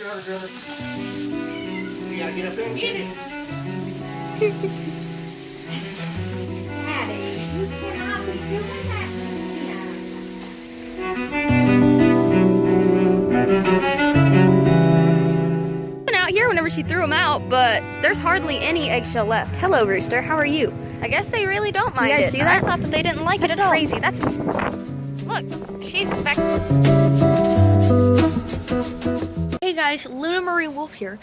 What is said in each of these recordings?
You gotta get up there and get it. Daddy, you cannot be doing that to me. Out here whenever she threw them out, but there's hardly any eggshell left. Hello, Rooster. How are you? I guess they really don't mind it. You guys see that? I thought that they didn't like it at all. Crazy. That's look. She's back. Hey guys, Luna Marie Wolf here,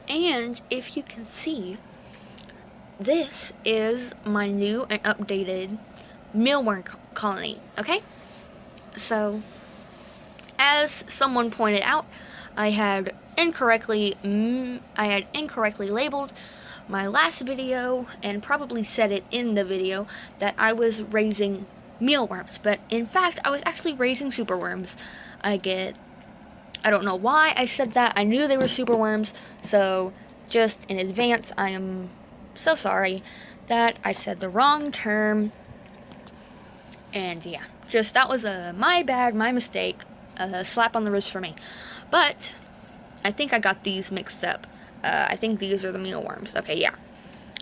and if you can see, this is my new and updated mealworm colony. Okay, so as someone pointed out, I had incorrectly labeled my last video and probably said it in the video that I was raising mealworms, but in fact I was actually raising superworms. I don't know why I said that. I knew they were superworms, so just in advance I am so sorry that I said the wrong term. And yeah, just that was my bad, my mistake, a slap on the wrist for me. But I think I got these mixed up. I think these are the mealworms. Okay, yeah.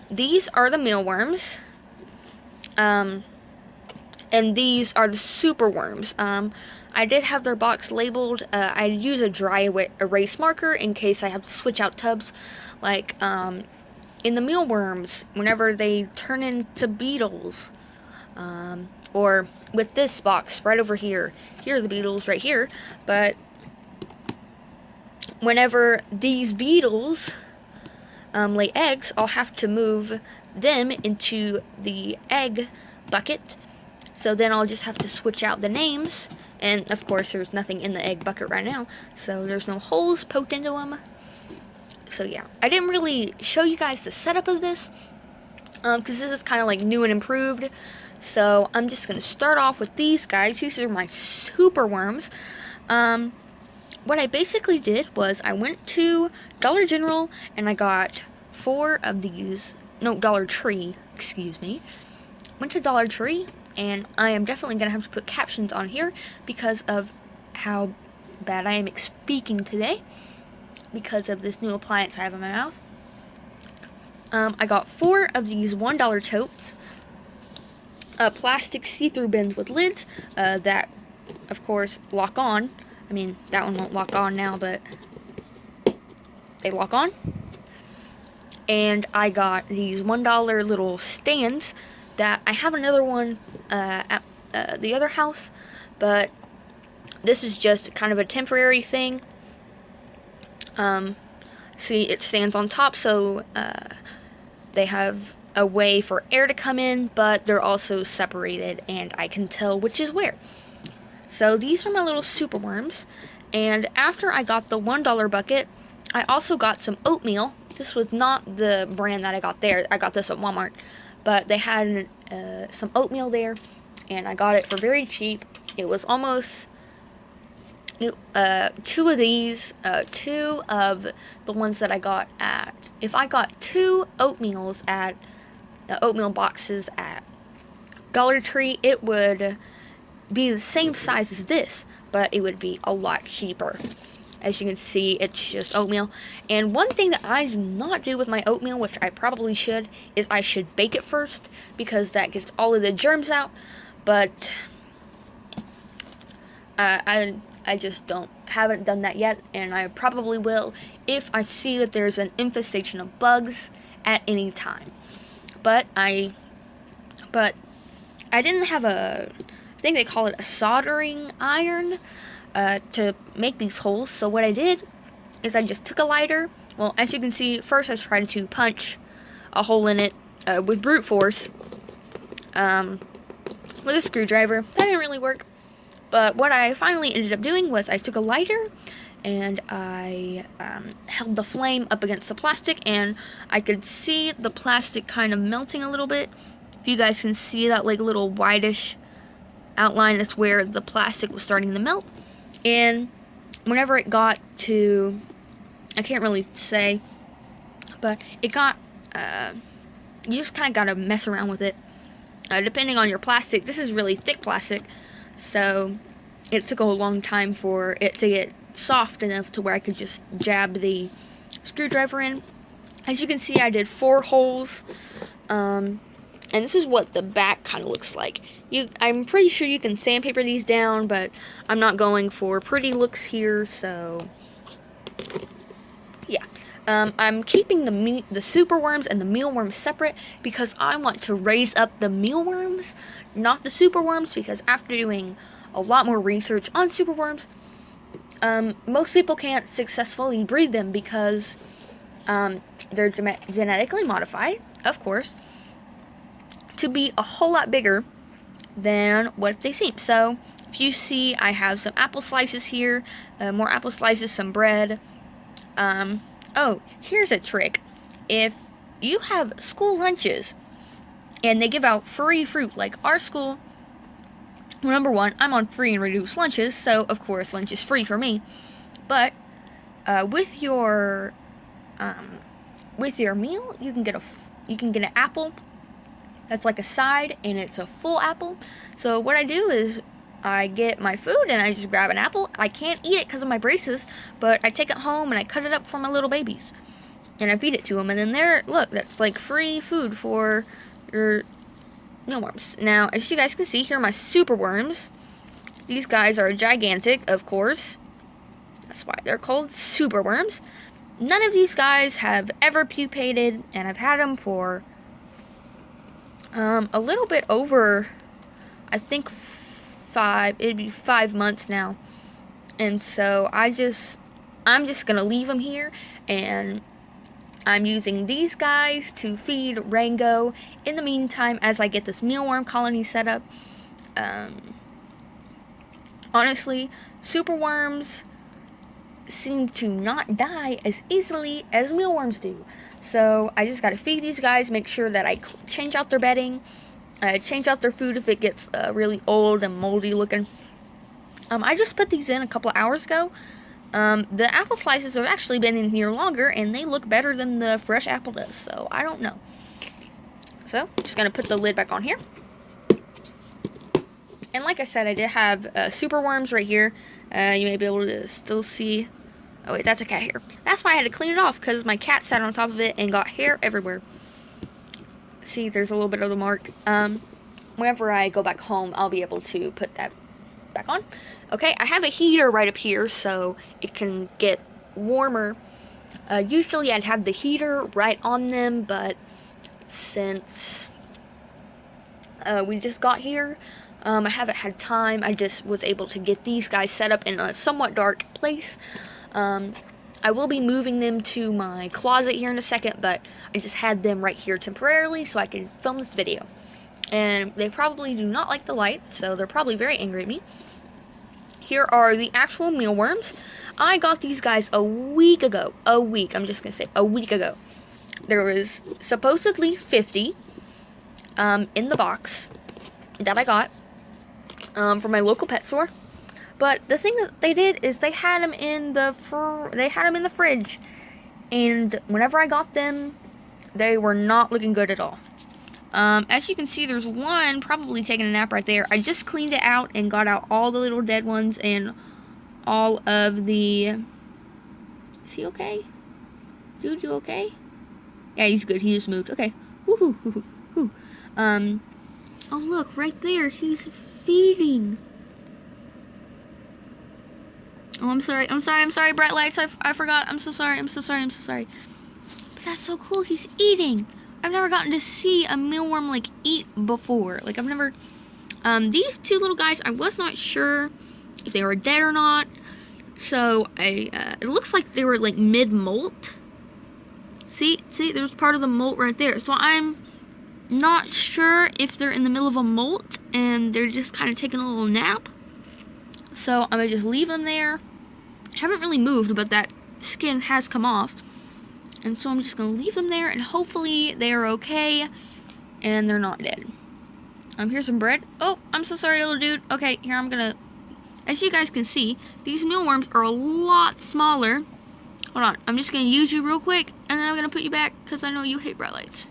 These are the mealworms. And these are the superworms. I did have their box labeled. I use a dry erase marker in case I have to switch out tubs. Like, in the mealworms, whenever they turn into beetles. Or with this box right over here. Here are the beetles right here. But whenever these beetles lay eggs, I'll have to move them into the egg bucket. So then I'll just have to switch out the names. And of course there's nothing in the egg bucket right now, so there's no holes poked into them. So yeah, I didn't really show you guys the setup of this, because this is kind of like new and improved. So I'm just going to start off with these guys. These are my superworms. What I basically did was I went to Dollar General and I got 4 of these, no, Dollar Tree, excuse me. Went to Dollar Tree, and I am definitely going to have to put captions on here because of how bad I am speaking today, because of this new appliance I have in my mouth. I got 4 of these $1 totes, plastic see-through bins with lids that, of course, lock on. I mean, that one won't lock on now, but they lock on. And I got these $1 little stands that I have another one at the other house, but this is just kind of a temporary thing. See, it stands on top, so they have a way for air to come in, but they're also separated, and I can tell which is where. So these are my little superworms, and after I got the $1 bucket, I also got some oatmeal. This was not the brand that I got there. I got this at Walmart. But they had some oatmeal there, and I got it for very cheap. It was almost 2 of these, 2 of the ones that I got at. If I got 2 oatmeals at the oatmeal boxes at Dollar Tree, it would be the same size as this, but it would be a lot cheaper. As you can see, it's just oatmeal. And one thing that I do not do with my oatmeal, which I probably should, is I should bake it first, because that gets all of the germs out. But I just haven't done that yet, and I probably will if I see that there's an infestation of bugs at any time. But I didn't have I think they call it a soldering iron to make these holes. So what I did is I just took a lighter. Well, as you can see, first I tried to punch a hole in it with brute force with a screwdriver. That didn't really work. But what I finally ended up doing was I took a lighter and I held the flame up against the plastic, and I could see the plastic kind of melting a little bit. If you guys can see that like little whitish outline, that's where the plastic was starting to melt. And whenever it got to, I can't really say, but it got, you just kind of got to mess around with it. Depending on your plastic, this is really thick plastic, so it took a long time for it to get soft enough to where I could just jab the screwdriver in. As you can see, I did 4 holes, and this is what the back kind of looks like. I'm pretty sure you can sandpaper these down, but I'm not going for pretty looks here, so yeah. I'm keeping the Superworms and the Mealworms separate because I want to raise up the Mealworms, not the Superworms, because after doing a lot more research on Superworms, most people can't successfully breed them because they're genetically modified, of course, to be a whole lot bigger than what they seem. So, if you see, I have some apple slices here, more apple slices, some bread. Oh, here's a trick. If you have school lunches and they give out free fruit, like our school, well, number one, I'm on free and reduced lunches, so of course lunch is free for me. But with your meal, you can get an apple that's like a side, and it's a full apple. So what I do is I get my food and I just grab an apple. I can't eat it because of my braces, but I take it home and I cut it up for my little babies. And I feed it to them. And then look, that's like free food for your mealworms. Now, as you guys can see, here are my superworms. These guys are gigantic, of course. That's why they're called superworms. None of these guys have ever pupated, and I've had them for a little bit over, I think, it'd be 5 months now. And so I'm just gonna leave them here, and I'm using these guys to feed Rango in the meantime as I get this mealworm colony set up. Honestly, superworms seem to not die as easily as mealworms do. So I just gotta feed these guys, make sure that I change out their bedding, change out their food if it gets really old and moldy looking. I just put these in a couple of hours ago. The apple slices have actually been in here longer, and they look better than the fresh apple does, so I don't know. So, I'm just going to put the lid back on here. And like I said, I did have superworms right here. You may be able to still see. Oh wait, that's a cat hair. That's why I had to clean it off, because my cat sat on top of it and got hair everywhere. See, there's a little bit of the mark. Whenever I go back home, I'll be able to put that back on. Okay, I have a heater right up here so it can get warmer. Usually I'd have the heater right on them, but since we just got here, I haven't had time. I just was able to get these guys set up in a somewhat dark place. I will be moving them to my closet here in a second, but I just had them right here temporarily so I can film this video. And they probably do not like the light, so they're probably very angry at me. Here are the actual mealworms. I got these guys a week ago. I'm just going to say a week ago. There was supposedly 50 in the box that I got from my local pet store. But the thing that they did is they had them in the fridge, and whenever I got them, they were not looking good at all. As you can see, there's one probably taking a nap right there. I just cleaned it out and got out all the little dead ones and all of the... Is he okay? Dude, you okay? Yeah, he's good. He just moved. Okay. Woohoo, hoo, hoo. Oh look, right there. He's feeding. Oh, I'm sorry, bright lights. I forgot. I'm so sorry. But that's so cool. He's eating. I've never gotten to see a mealworm like eat before. Like I've never. These two little guys, I was not sure if they were dead or not. So it looks like they were like mid-molt. See, there's part of the molt right there. So I'm not sure if they're in the middle of a molt and they're just kind of taking a little nap. So I'm gonna just leave them there. Haven't really moved, but that skin has come off. And so I'm just gonna leave them there, and hopefully they are okay and they're not dead. Here's some bread. Oh, I'm so sorry, little dude. Okay, here I'm gonna. As you guys can see, these mealworms are a lot smaller. Hold on, I'm just gonna use you real quick, and then I'm gonna put you back because I know you hate bright lights.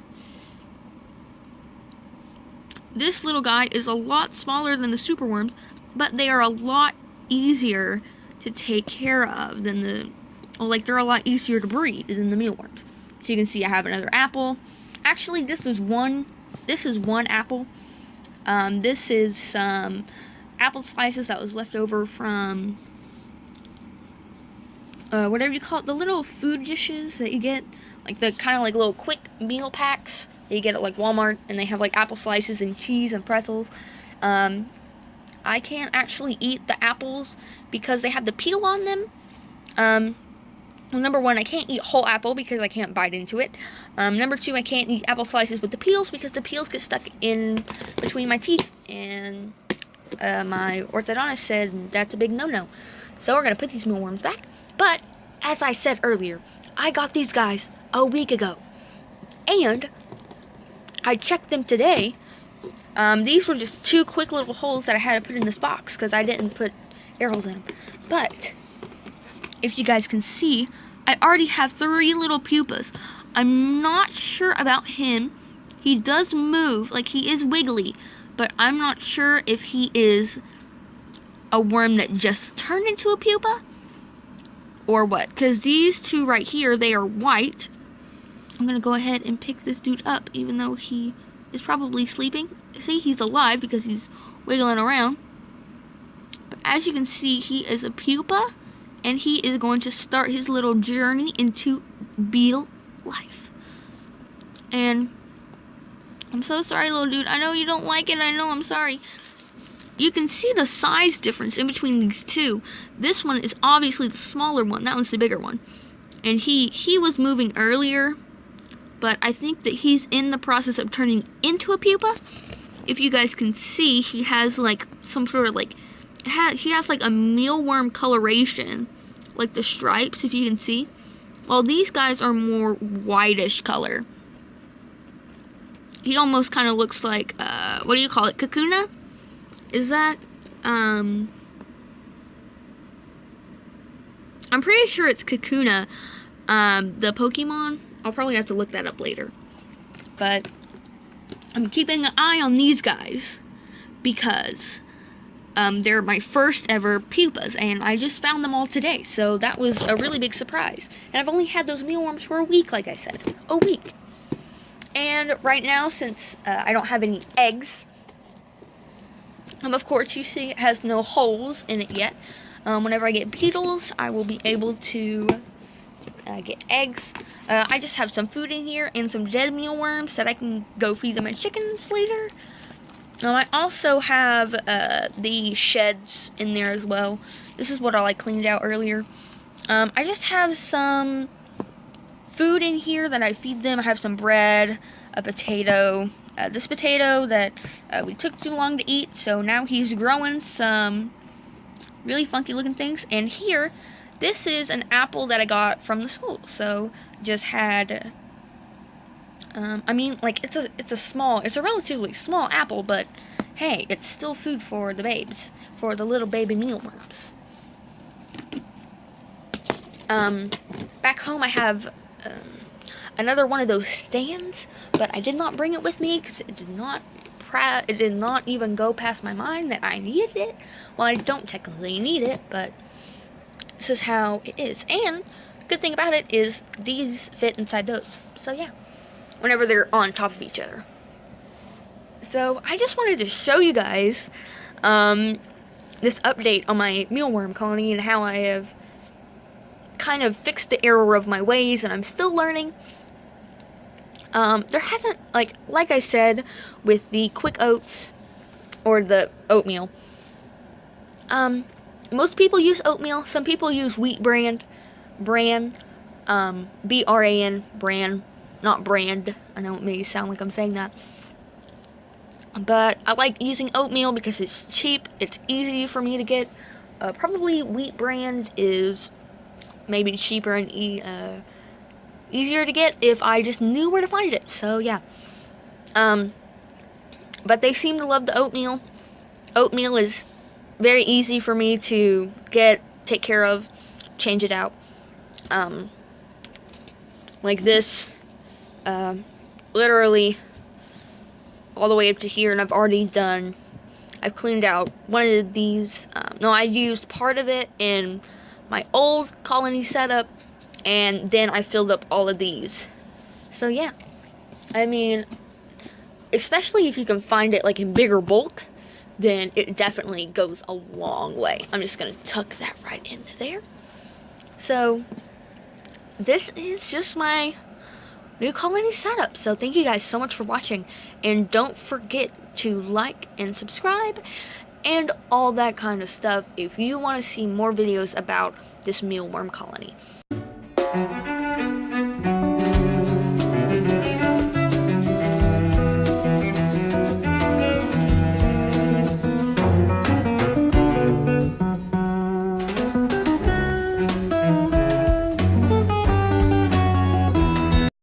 This little guy is a lot smaller than the superworms, but they are a lot easier to take care of than they're a lot easier to breed than the mealworms. So you can see I have another apple. Actually, this is one apple. This is some apple slices that was left over from whatever you call it, the little food dishes that you get, like the kind of like little quick meal packs that you get at like Walmart, and they have like apple slices and cheese and pretzels. I can't actually eat the apples because they have the peel on them. Well, number one, I can't eat whole apple because I can't bite into it. Number two, I can't eat apple slices with the peels because the peels get stuck in between my teeth, and my orthodontist said that's a big no-no. So we're going to put these mealworms back. But, as I said earlier, I got these guys a week ago. And I checked them today. These were just 2 quick little holes that I had to put in this box because I didn't put air holes in them. But, if you guys can see, I already have 3 little pupas. I'm not sure about him. He does move, like he is wiggly, but I'm not sure if he is a worm that just turned into a pupa or what, because these 2 right here, they are white. I'm gonna go ahead and pick this dude up even though he is probably sleeping. See, he's alive because he's wiggling around, but as you can see, he is a pupa and he is going to start his little journey into beetle life. And I'm so sorry, little dude. I know you don't like it. I know, I'm sorry. You can see the size difference in between these 2. This one is obviously the smaller one. That one's the bigger one. And he was moving earlier, but I think that he's in the process of turning into a pupa. If you guys can see, he has like some sort of like, he has like a mealworm coloration, like the stripes, if you can see. While these guys are more whitish color. He almost kind of looks like, what do you call it, Kakuna? Is that, I'm pretty sure it's Kakuna, the Pokemon. I'll probably have to look that up later. But I'm keeping an eye on these guys because they're my first ever pupas, and I just found them all today. So that was a really big surprise. And I've only had those mealworms for a week, like I said. A week. And right now, since I don't have any eggs, of course, you see it has no holes in it yet. Whenever I get beetles, I will be able to get eggs. I just have some food in here and some dead mealworms that I can go feed them my chickens later. I also have the sheds in there as well. This is what I cleaned out earlier. I just have some food in here that I feed them. I have some bread, a potato, this potato that we took too long to eat, so now he's growing some really funky looking things. And here, this is an apple that I got from the school. So just had, I mean, like it's a relatively small apple, but hey, it's still food for the babes, for the little baby mealworms. Back home I have another one of those stands, but I did not bring it with me because it did not even go past my mind that I needed it. Well, I don't technically need it, but this is how it is. And the good thing about it is these fit inside those. So yeah, whenever they're on top of each other. So I just wanted to show you guys this update on my mealworm colony and how I have kind of fixed the error of my ways, and I'm still learning. There hasn't, like I said, with the quick oats, or the oatmeal, most people use oatmeal. Some people use wheat bran, B-R-A-N, bran, not brand. I know it may sound like I'm saying that. But I like using oatmeal because it's cheap, it's easy for me to get. Probably wheat bran is maybe cheaper and easier to get if I just knew where to find it. So yeah. But they seem to love the oatmeal. Oatmeal is very easy for me to take care of, change it out. Like this, literally all the way up to here, and I've already done I've cleaned out one of these. No, I used part of it in my old colony setup, and then I filled up all of these. So yeah, I mean, especially if you can find it like in bigger bulk, then it definitely goes a long way. I'm just gonna tuck that right into there. So this is just my new colony setup. So thank you guys so much for watching, and don't forget to like and subscribe and all that kind of stuff if you want to see more videos about this mealworm colony.